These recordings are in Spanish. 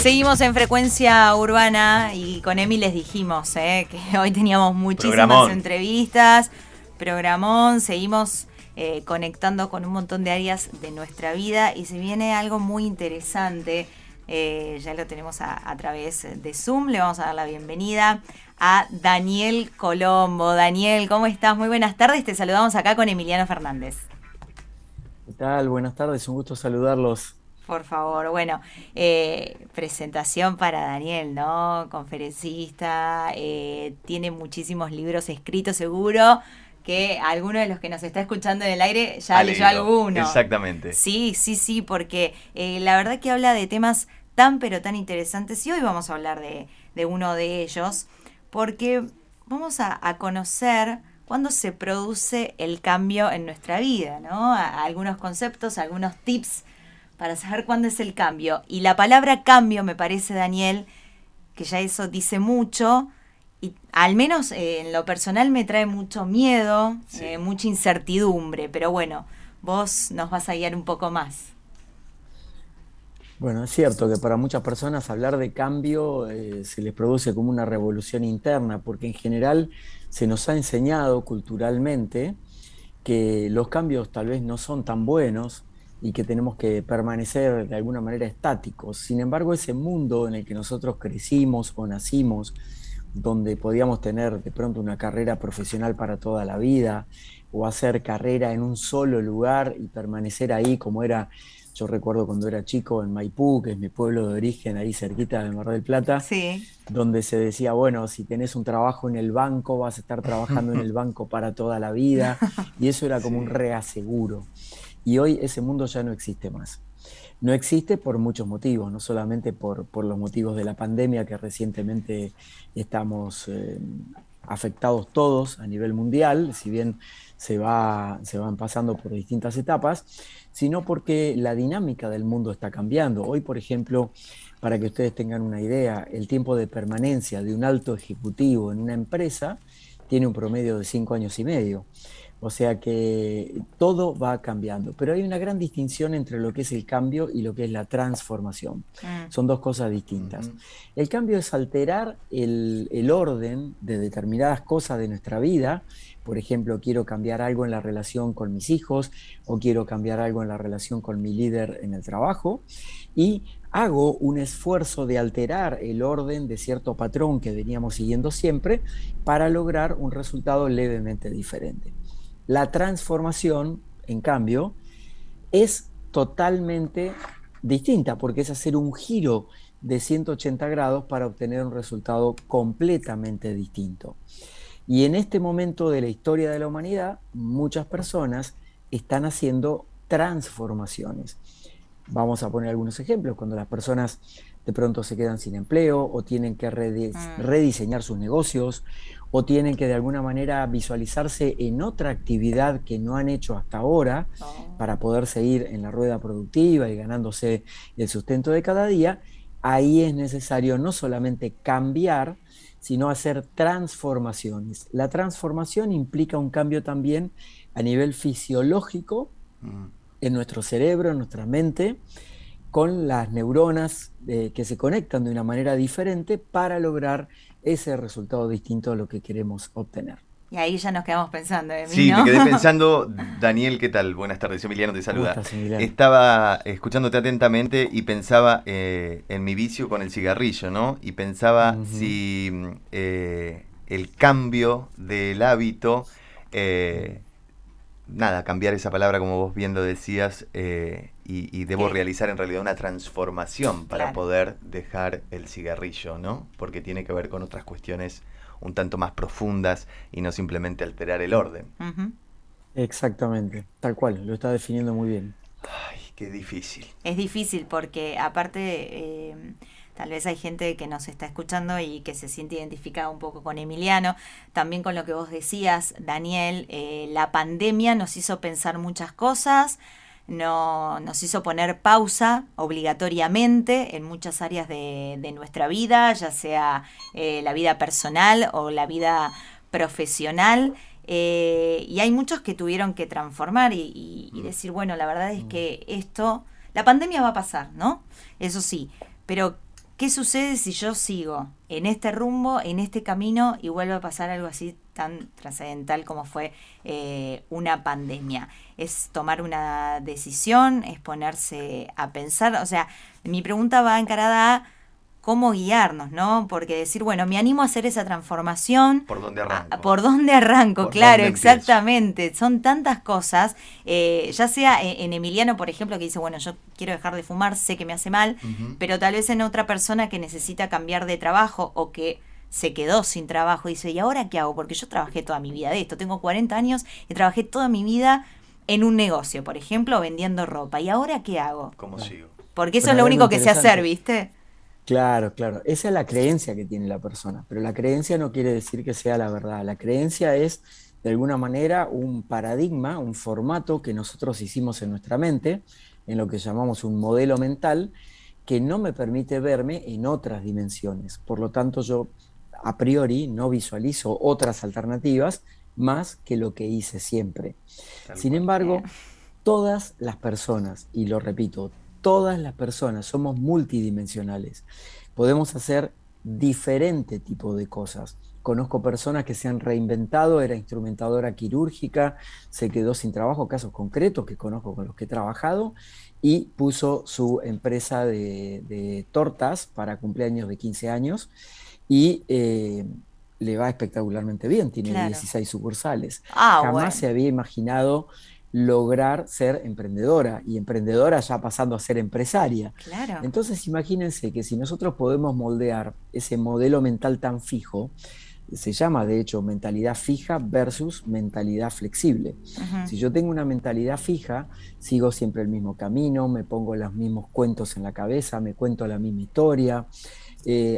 Seguimos en Frecuencia Urbana y con Emi les dijimos que hoy teníamos muchísimas entrevistas, programón, seguimos conectando con un montón de áreas de nuestra vida y se viene algo muy interesante. Ya lo tenemos a través de Zoom. Le vamos a dar la bienvenida a Daniel Colombo. Daniel, ¿cómo estás? Muy buenas tardes. Te saludamos acá con Emiliano Fernández. ¿Qué tal? Buenas tardes, un gusto saludarlos. Por favor, bueno, presentación para Daniel, ¿no? Conferencista, tiene muchísimos libros escritos, seguro que alguno de los que nos está escuchando en el aire ya leyó alguno. Exactamente. Sí, porque la verdad que habla de temas tan pero tan interesantes y hoy vamos a hablar de uno de ellos porque vamos a conocer cuándo se produce el cambio en nuestra vida, ¿no? Algunos conceptos, algunos tips para saber cuándo es el cambio. Y la palabra cambio, me parece, Daniel, que ya eso dice mucho, y al menos en lo personal me trae mucho miedo, sí. Mucha incertidumbre, pero bueno, vos nos vas a guiar un poco más. Bueno, es cierto que para muchas personas hablar de cambio se les produce como una revolución interna, porque en general se nos ha enseñado culturalmente que los cambios tal vez no son tan buenos y que tenemos que permanecer de alguna manera estáticos. Sin embargo, ese mundo en el que nosotros crecimos o nacimos, donde podíamos tener de pronto una carrera profesional para toda la vida, o hacer carrera en un solo lugar y permanecer ahí como era, yo recuerdo cuando era chico en Maipú, que es mi pueblo de origen, ahí cerquita de Mar del Plata, sí. Donde se decía, bueno, si tenés un trabajo en el banco, vas a estar trabajando en el banco para toda la vida, y eso era como un reaseguro. Y hoy ese mundo ya no existe más. No existe por muchos motivos, no solamente por los motivos de la pandemia que recientemente estamos afectados todos a nivel mundial, si bien se van pasando por distintas etapas, sino porque la dinámica del mundo está cambiando. Hoy, por ejemplo, para que ustedes tengan una idea, el tiempo de permanencia de un alto ejecutivo en una empresa tiene un promedio de 5 años y medio. O sea que todo va cambiando, pero hay una gran distinción entre lo que es el cambio y lo que es la transformación. Son dos cosas distintas. El cambio es alterar el orden de determinadas cosas de nuestra vida. Por ejemplo, quiero cambiar algo en la relación con mis hijos o quiero cambiar algo en la relación con mi líder en el trabajo y hago un esfuerzo de alterar el orden de cierto patrón que veníamos siguiendo siempre para lograr un resultado levemente diferente. La transformación, en cambio, es totalmente distinta porque es hacer un giro de 180 grados para obtener un resultado completamente distinto. Y en este momento de la historia de la humanidad, muchas personas están haciendo transformaciones. Vamos a poner algunos ejemplos. Cuando las personas de pronto se quedan sin empleo o tienen que rediseñar sus negocios o tienen que de alguna manera visualizarse en otra actividad que no han hecho hasta ahora para poder seguir en la rueda productiva y ganándose el sustento de cada día, ahí es necesario no solamente cambiar, sino hacer transformaciones. La transformación implica un cambio también a nivel fisiológico en nuestro cerebro, en nuestra mente, con las neuronas que se conectan de una manera diferente para lograr ese resultado distinto a lo que queremos obtener. Y ahí ya nos quedamos pensando, Sí, ¿no? me quedé pensando. Daniel, ¿qué tal? Buenas tardes, Emiliano te saluda. ¿Cómo estás, Emiliano? Estaba escuchándote atentamente y pensaba en mi vicio con el cigarrillo, ¿no? Y pensaba si el cambio del hábito, cambiar esa palabra como vos bien lo decías, y debo realizar en realidad una transformación para poder dejar el cigarrillo, ¿no? Porque tiene que ver con otras cuestiones un tanto más profundas y no simplemente alterar el orden. Exactamente, tal cual, lo está definiendo muy bien. Ay, qué difícil. Es difícil porque aparte tal vez hay gente que nos está escuchando y que se siente identificada un poco con Emiliano, también con lo que vos decías, Daniel, la pandemia nos hizo pensar muchas cosas, nos hizo poner pausa obligatoriamente en muchas áreas de nuestra vida, ya sea la vida personal o la vida profesional. Y hay muchos que tuvieron que transformar y decir, bueno, la verdad es que la pandemia va a pasar, ¿no? Eso sí, pero ¿qué sucede si yo sigo en este rumbo, en este camino y vuelve a pasar algo así tan trascendental como fue una pandemia? Es tomar una decisión, es ponerse a pensar. O sea, mi pregunta va encarada a cómo guiarnos, ¿no? Porque decir, bueno, me animo a hacer esa transformación. ¿Por dónde arranco? ¿Por dónde arranco? ¿Por Claro, dónde empiezo? exactamente. Son tantas cosas, ya sea en Emiliano, por ejemplo, que dice, bueno, yo quiero dejar de fumar, sé que me hace mal, pero tal vez en otra persona que necesita cambiar de trabajo o que se quedó sin trabajo y dice, ¿y ahora qué hago? Porque yo trabajé toda mi vida de esto, tengo 40 años y trabajé toda mi vida en un negocio, por ejemplo, vendiendo ropa. ¿Y ahora qué hago? ¿Cómo sigo? Porque eso Bueno, es lo hay algo único que sé hacer, interesante. ¿viste? Claro, claro. Esa es la creencia que tiene la persona, pero la creencia no quiere decir que sea la verdad. La creencia es, de alguna manera, un paradigma, un formato que nosotros hicimos en nuestra mente, en lo que llamamos un modelo mental, que no me permite verme en otras dimensiones. Por lo tanto, yo a priori no visualizo otras alternativas más que lo que hice siempre. Tal Sin cual. embargo, todas las personas, y lo repito, todas las personas somos multidimensionales. Podemos hacer diferente tipo de cosas. Conozco personas que se han reinventado, era instrumentadora quirúrgica, se quedó sin trabajo, casos concretos que conozco con los que he trabajado, y puso su empresa de tortas para cumpleaños de 15 años y le va espectacularmente bien, tiene Claro. 16 sucursales. Ah, Jamás bueno, se había imaginado lograr ser emprendedora y emprendedora ya pasando a ser empresaria. claro. Entonces imagínense que si nosotros podemos moldear ese modelo mental tan fijo, se llama de hecho mentalidad fija versus mentalidad flexible. Ujú. Si yo tengo una mentalidad fija, sigo siempre el mismo camino, me pongo los mismos cuentos en la cabeza, me cuento la misma historia,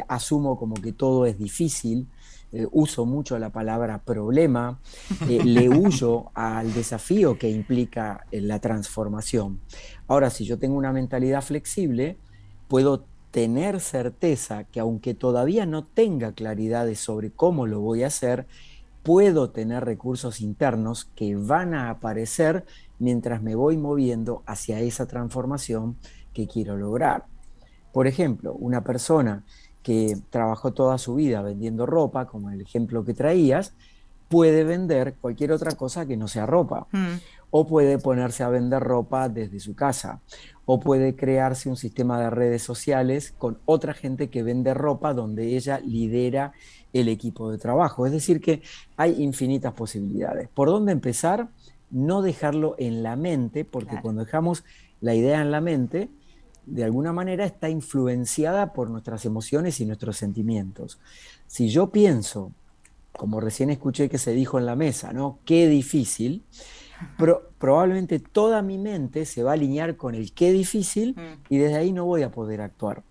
asumo como que todo es difícil, uso mucho la palabra problema, le huyo al desafío que implica la transformación. Ahora, si yo tengo una mentalidad flexible, puedo tener certeza que aunque todavía no tenga claridades sobre cómo lo voy a hacer, puedo tener recursos internos que van a aparecer mientras me voy moviendo hacia esa transformación que quiero lograr. Por ejemplo, una persona que trabajó toda su vida vendiendo ropa, como el ejemplo que traías, puede vender cualquier otra cosa que no sea ropa. Mm, O puede ponerse a vender ropa desde su casa. O puede crearse un sistema de redes sociales con otra gente que vende ropa donde ella lidera el equipo de trabajo. Es decir, que hay infinitas posibilidades. ¿Por dónde empezar? No dejarlo en la mente, porque claro. cuando dejamos la idea en la mente, de alguna manera está influenciada por nuestras emociones y nuestros sentimientos. Si yo pienso, como recién escuché que se dijo en la mesa, ¿no? Qué difícil, probablemente toda mi mente se va a alinear con el qué difícil Mm, y desde ahí no voy a poder actuar.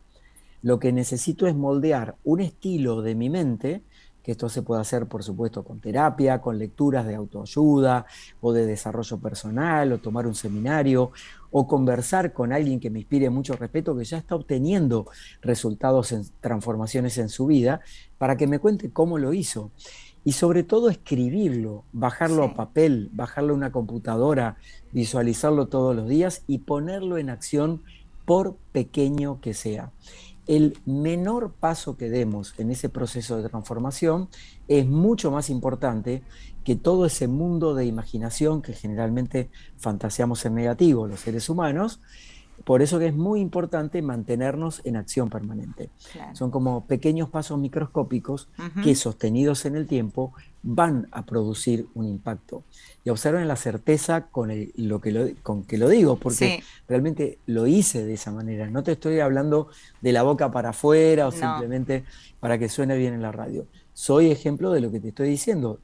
Lo que necesito es moldear un estilo de mi mente, que esto se puede hacer, por supuesto, con terapia, con lecturas de autoayuda o de desarrollo personal, o tomar un seminario, o conversar con alguien que me inspire mucho respeto, que ya está obteniendo resultados en transformaciones en su vida, para que me cuente cómo lo hizo. Y sobre todo escribirlo, bajarlo a sí. papel, bajarlo a una computadora, visualizarlo todos los días y ponerlo en acción por pequeño que sea. El menor paso que demos en ese proceso de transformación es mucho más importante que todo ese mundo de imaginación que generalmente fantaseamos en negativo los seres humanos. Por eso que es muy importante mantenernos en acción permanente. Claro. Son como pequeños pasos microscópicos que Ujú. sostenidos en el tiempo van a producir un impacto. Y observen la certeza con que lo digo, porque Sí, realmente lo hice de esa manera. No te estoy hablando de la boca para afuera o no. simplemente para que suene bien en la radio. Soy ejemplo de lo que te estoy diciendo.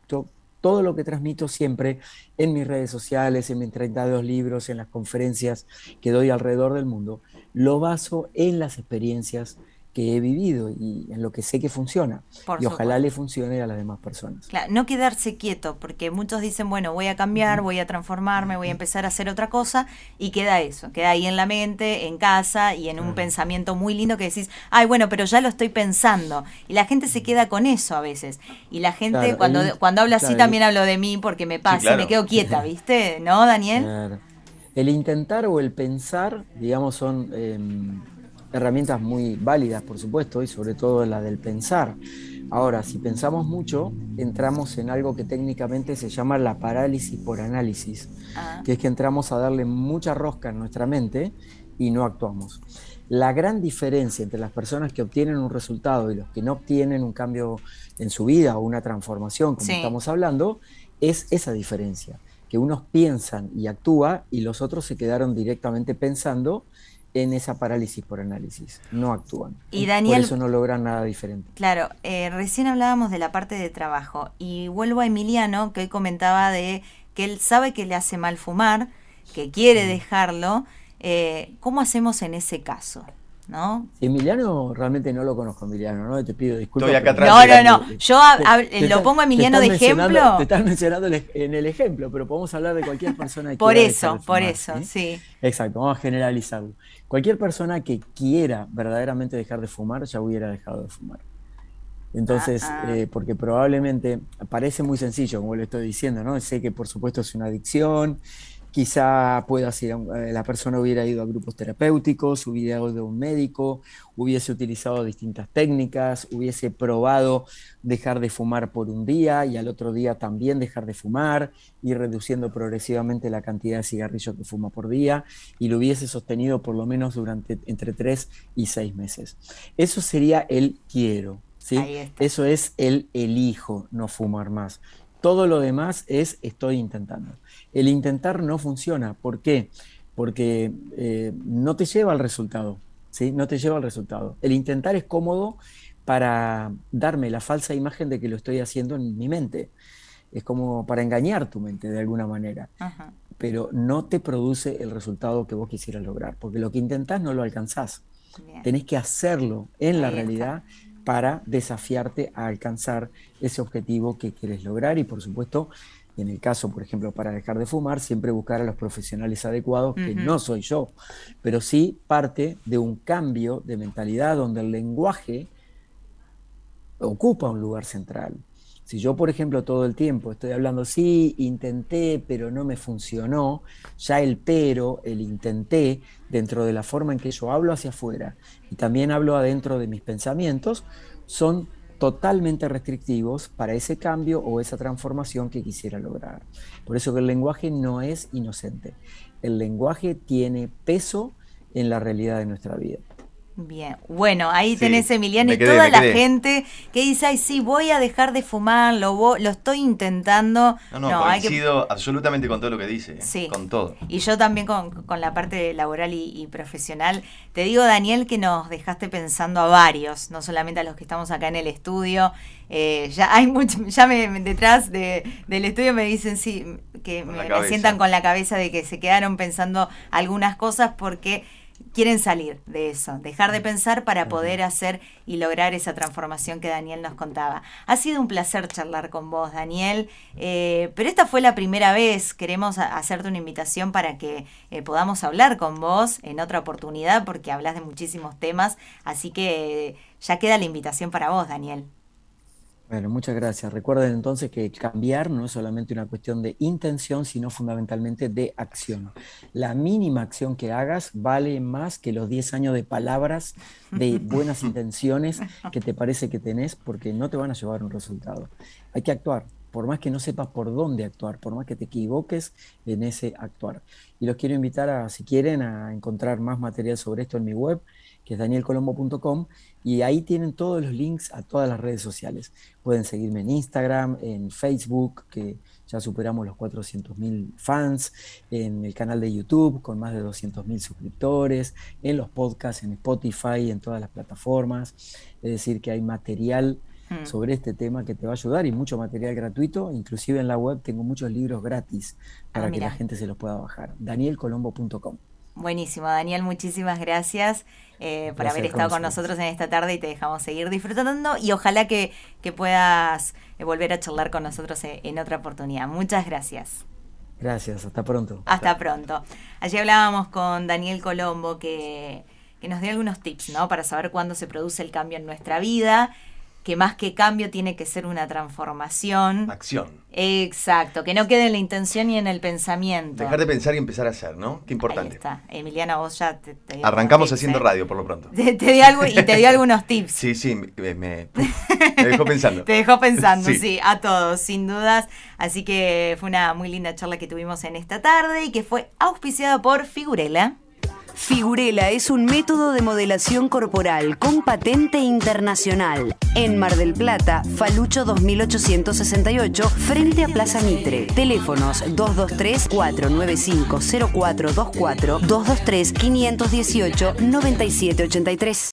Todo lo que transmito siempre en mis redes sociales, en mis 32 libros, en las conferencias que doy alrededor del mundo, lo baso en las experiencias que he vivido y en lo que sé que funciona. Por Y ojalá le supuesto. funcione a las demás personas. Claro, no quedarse quieto, porque muchos dicen, bueno, voy a cambiar, voy a transformarme, voy a empezar a hacer otra cosa, y queda eso, queda ahí en la mente, en casa y en un Claro. pensamiento muy lindo que decís, ay, bueno, pero ya lo estoy pensando. Y la gente se queda con eso a veces. Y la gente, Claro, cuando hablo así, claro, también hablo de mí porque me Sí, pasa y me claro. quedo quieta, ¿viste? ¿No, Daniel? claro. El intentar o el pensar, digamos, son herramientas muy válidas, por supuesto, y sobre todo la del pensar. Ahora, si pensamos mucho, entramos en algo que técnicamente se llama la parálisis por análisis, Ah, que es que entramos a darle mucha rosca en nuestra mente y no actuamos. La gran diferencia entre las personas que obtienen un resultado y los que no obtienen un cambio en su vida o una transformación, como sí. estamos hablando, es esa diferencia, que unos piensan y actúan y los otros se quedaron directamente pensando en esa parálisis por análisis, no actúan. Y Por Daniel, eso no logran nada diferente. claro, recién hablábamos de la parte de trabajo y vuelvo a Emiliano, que hoy comentaba de que él sabe que le hace mal fumar, que quiere dejarlo. ¿Cómo hacemos en ese caso? ¿No? Emiliano, realmente no lo conozco, Emiliano, ¿no? Te pido disculpas. Estoy acá Pero atrás. No, no, no. Yo lo pongo a Emiliano de te ejemplo. están mencionando en el ejemplo, pero podemos hablar de cualquier persona que Por quiera dejar de eso, por fumar, eso, ¿sí? sí. Exacto, vamos a generalizarlo. Cualquier persona que quiera verdaderamente dejar de fumar ya hubiera dejado de fumar. Ah, Entonces, ah. porque probablemente parece muy sencillo, como le estoy diciendo, ¿no? Sé que por supuesto es una adicción, quizá pueda ser, la persona hubiera ido a grupos terapéuticos, hubiera ido a un médico, hubiese utilizado distintas técnicas, hubiese probado dejar de fumar por un día y al otro día también dejar de fumar, ir reduciendo progresivamente la cantidad de cigarrillos que fuma por día y lo hubiese sostenido por lo menos durante entre 3 y 6 meses. Eso sería el quiero. ¿Sí? Ahí está. Eso es el elijo no fumar más. Todo lo demás es estoy intentando. El intentar no funciona. ¿Por qué? Porque no te lleva al resultado. ¿Sí? No te lleva al resultado. El intentar es cómodo para darme la falsa imagen de que lo estoy haciendo en mi mente. Es como para engañar tu mente de alguna manera, Ajá. pero no te produce el resultado que vos quisieras lograr, porque lo que intentás no lo alcanzás. Bien. Tenés que hacerlo en la Ahí está. realidad para desafiarte a alcanzar ese objetivo que quieres lograr y por supuesto, en el caso, por ejemplo, para dejar de fumar, siempre buscar a los profesionales adecuados, que Ujú. no soy yo, pero sí parte de un cambio de mentalidad donde el lenguaje ocupa un lugar central. Si yo, por ejemplo, todo el tiempo estoy hablando, sí, intenté, pero no me funcionó, ya el pero, el intenté, dentro de la forma en que yo hablo hacia afuera y también hablo adentro de mis pensamientos, son totalmente restrictivos para ese cambio o esa transformación que quisiera lograr. Por eso que el lenguaje no es inocente. El lenguaje tiene peso en la realidad de nuestra vida. Bien, bueno, ahí tenés Sí, Emiliano y me quedé, toda me la quedé. gente que dice, ay, sí, voy a dejar de fumar, lo estoy intentando. No, no, No, hay que... coincido absolutamente con todo lo que dice, Sí, con todo. y yo también con la parte laboral y profesional. Te digo, Daniel, que nos dejaste pensando a varios, no solamente a los que estamos acá en el estudio. Ya hay mucho, detrás del estudio me dicen, sí, que Con la me cabeza. sientan con la cabeza de que se quedaron pensando algunas cosas porque quieren salir de eso, dejar de pensar para poder hacer y lograr esa transformación que Daniel nos contaba. Ha sido un placer charlar con vos, Daniel, pero esta fue la primera vez. Queremos hacerte una invitación para que podamos hablar con vos en otra oportunidad, porque hablas de muchísimos temas, así que ya queda la invitación para vos, Daniel. Bueno, muchas gracias. Recuerden entonces que cambiar no es solamente una cuestión de intención, sino fundamentalmente de acción. La mínima acción que hagas vale más que los 10 años de palabras, de buenas intenciones que te parece que tenés, porque no te van a llevar un resultado. Hay que actuar, por más que no sepas por dónde actuar, por más que te equivoques en ese actuar. Y los quiero invitar a, si quieren, a encontrar más material sobre esto en mi web, que es danielcolombo.com, y ahí tienen todos los links a todas las redes sociales. Pueden seguirme en Instagram, en Facebook, que ya superamos los 400.000 fans, en el canal de YouTube con más de 200.000 suscriptores, en los podcasts, en Spotify, en todas las plataformas. Es decir, que hay material sobre este tema que te va a ayudar y mucho material gratuito. Inclusive en la web tengo muchos libros gratis Ah, para que la mira. gente se los pueda bajar. danielcolombo.com. Buenísimo, Daniel, muchísimas gracias Un por haber placer estado con conocerlos. nosotros en esta tarde y te dejamos seguir disfrutando y ojalá que puedas volver a charlar con nosotros en otra oportunidad. Muchas gracias. Gracias, hasta pronto. Hasta pronto. Allí hablábamos con Daniel Colombo que nos dio algunos tips, ¿no? Para saber cuándo se produce el cambio en nuestra vida. que más que cambio tiene que ser una transformación. Acción. Exacto, que no quede en la intención y en el pensamiento. Dejar de pensar y empezar a hacer, ¿no? Qué importante. Ahí está. Emiliana, vos ya te Arrancamos haciendo radio, por lo pronto. Te di algo y te di algunos tips. Sí, me dejó pensando. Te dejó pensando, Sí. sí, a todos, sin dudas. Así que fue una muy linda charla que tuvimos en esta tarde y que fue auspiciada por Figurela. Figurela es un método de modelación corporal con patente internacional. En Mar del Plata, Falucho 2868, frente a Plaza Mitre. Teléfonos 223-495-0424, 223-518-9783.